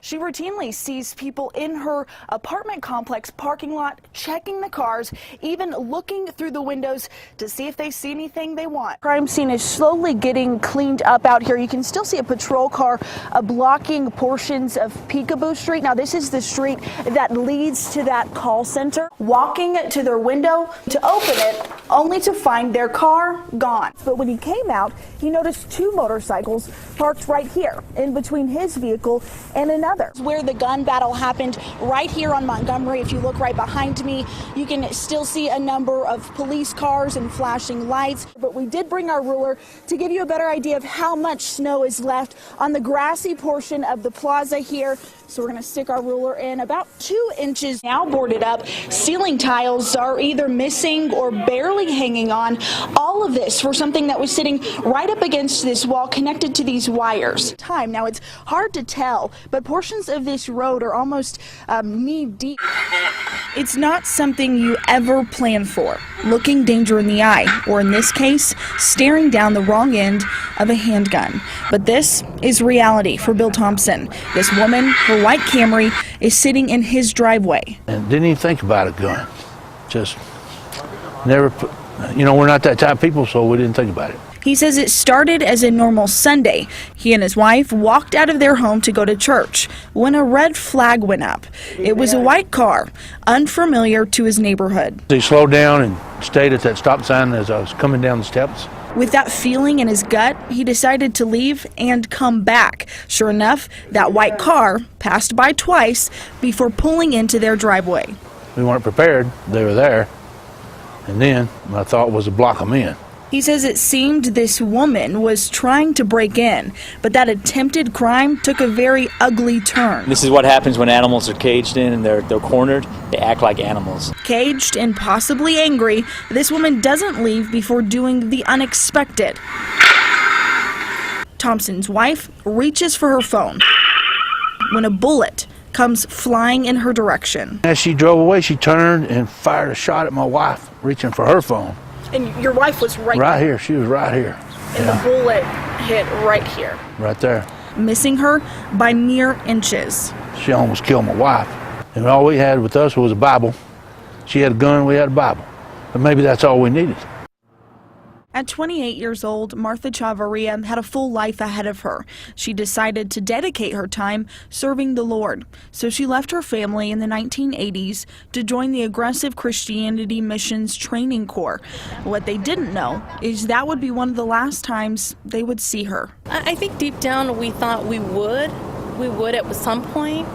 She routinely sees people in her apartment complex parking lot checking the cars, even looking through the windows to see if they see anything they want. Crime scene is slowly getting cleaned up out here. You can still see a patrol car blocking portions of Peekaboo Street. Now, this is the street that leads to that call center. Walking to their window to open it, only to find their car gone. But when he came out, he noticed two motorcycles parked right here in between his vehicle and another. Where the gun battle happened, right here on Montgomery. If you look right behind me, you can still see a number of police cars and flashing lights. But we did bring our ruler to give you a better idea of how much snow is left on the grassy portion of the plaza here. So we're going to stick our ruler in about 2 inches. Now boarded up, ceiling tiles are either missing or barely hanging on. All of this for something that was sitting right up against this wall connected to these wires. Now it's hard to tell, but portions of this road are almost knee deep. It's not something you ever plan for. Looking danger in the eye, or in this case, staring down the wrong end of a handgun. But this is reality for Bill Thompson. This woman, her white Camry, is sitting in his driveway. And didn't even think about it going. Just never, we're not that type of people, so we didn't think about it. He says it started as a normal Sunday. He and his wife walked out of their home to go to church when a red flag went up. It was a white car, unfamiliar to his neighborhood. He slowed down and stayed at that stop sign as I was coming down the steps. With that feeling in his gut, he decided to leave and come back. Sure enough, that white car passed by twice before pulling into their driveway. We weren't prepared. They were there. And then my thought was to block them in. He says it seemed this woman was trying to break in, but that attempted crime took a very ugly turn. This is what happens when animals are caged in and they're cornered. They act like animals. Caged and possibly angry, this woman doesn't leave before doing the unexpected. Thompson's wife reaches for her phone when a bullet comes flying in her direction. As she drove away, she turned and fired a shot at my wife, reaching for her phone. And your wife was right here. She was right here. And the bullet hit right here. Right there. Missing her by mere inches. She almost killed my wife. And all we had with us was a Bible. She had a gun, we had a Bible. But maybe that's all we needed. At 28 years old, Martha Chavarria had a full life ahead of her. She decided to dedicate her time serving the Lord. So she left her family in the 1980s to join the Aggressive Christianity Missions Training Corps. What they didn't know is that would be one of the last times they would see her. I think deep down we thought we would at some point.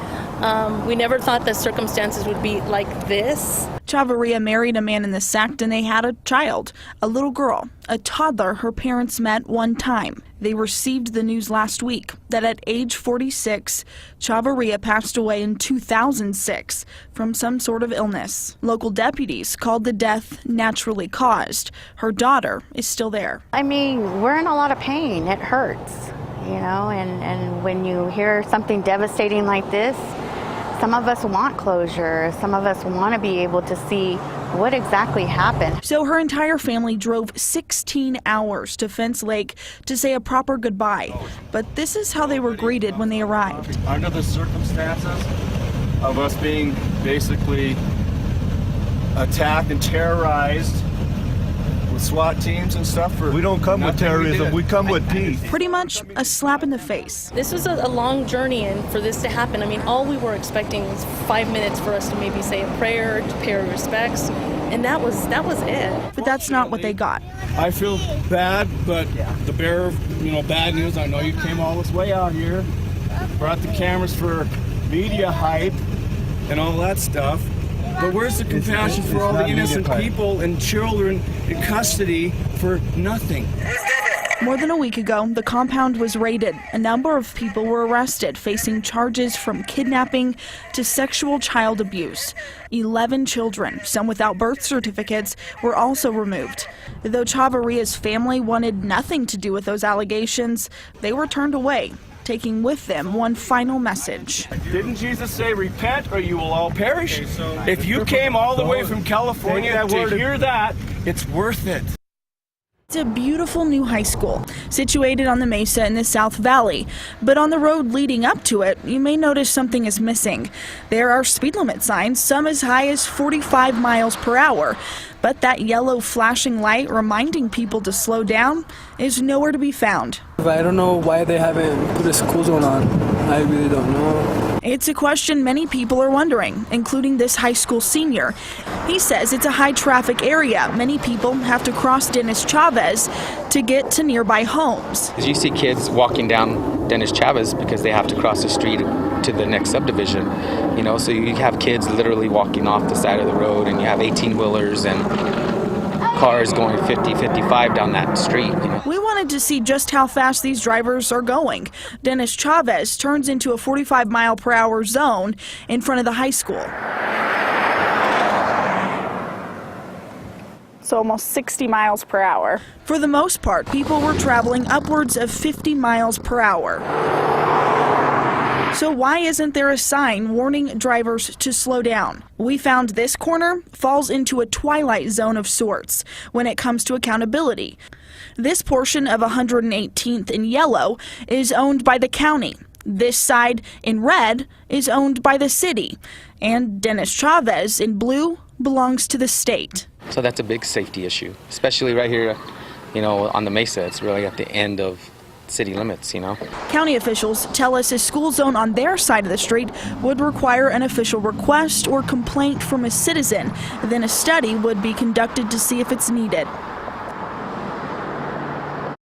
We never thought the circumstances would be like this. Chavarria married a man in the sect and they had a child, a little girl, a toddler her parents met one time. They received the news last week that at age 46, Chavarria passed away in 2006 from some sort of illness. Local deputies called the death naturally caused. Her daughter is still there. I mean, we're in a lot of pain. It hurts, and when you hear something devastating like this, some of us want closure. Some of us want to be able to see what exactly happened. So her entire family drove 16 hours to Fence Lake to say a proper goodbye. But this is how they were greeted when they arrived. Under the circumstances of us being basically attacked and terrorized with SWAT teams and stuff. We don't come with terrorism, we come with peace. Pretty much a slap in the face. This was a long journey, and for this to happen, I mean, all we were expecting was 5 minutes for us to maybe say a prayer, to pay our respects, and that was it. But that's not what they got. I feel bad, but the bearer of bad news, I know you came all this way out here, brought the cameras for media hype and all that stuff. But where's the compassion for all the innocent people and children in custody for nothing? More than a week ago, the compound was raided. A number of people were arrested, facing charges from kidnapping to sexual child abuse. 11 children, some without birth certificates, were also removed. Though Chavarria's family wanted nothing to do with those allegations, they were turned away, taking with them one final message. Didn't Jesus say, repent or you will all perish? If you came all the way from California to hear that, it's worth it. It's a beautiful new high school situated on the mesa in the South Valley, but on the road leading up to it, you may notice something is missing. There are speed limit signs, some as high as 45 miles per hour, but that yellow flashing light reminding people to slow down is nowhere to be found. I don't know why they haven't put a school zone on. I really don't know. It's a question many people are wondering, including this high school senior. He says it's a high traffic area. Many people have to cross Dennis Chavez to get to nearby homes. You see kids walking down Dennis Chavez because they have to cross the street to the next subdivision, so you have kids literally walking off the side of the road, and you have 18-wheelers and cars going 50, 55 down that street. We wanted to see just how fast these drivers are going. Dennis Chavez turns into a 45-mile-per-hour zone in front of the high school. So almost 60 miles per hour. For the most part, people were traveling upwards of 50 miles per hour. So why isn't there a sign warning drivers to slow down? We found this corner falls into a twilight zone of sorts when it comes to accountability. This portion of 118th in yellow is owned by the county. This side in red is owned by the city. And Dennis Chavez in blue belongs to the state. So that's a big safety issue, especially right here, on the mesa. It's really at the end of city limits, County officials tell us a school zone on their side of the street would require an official request or complaint from a citizen. Then a study would be conducted to see if it's needed.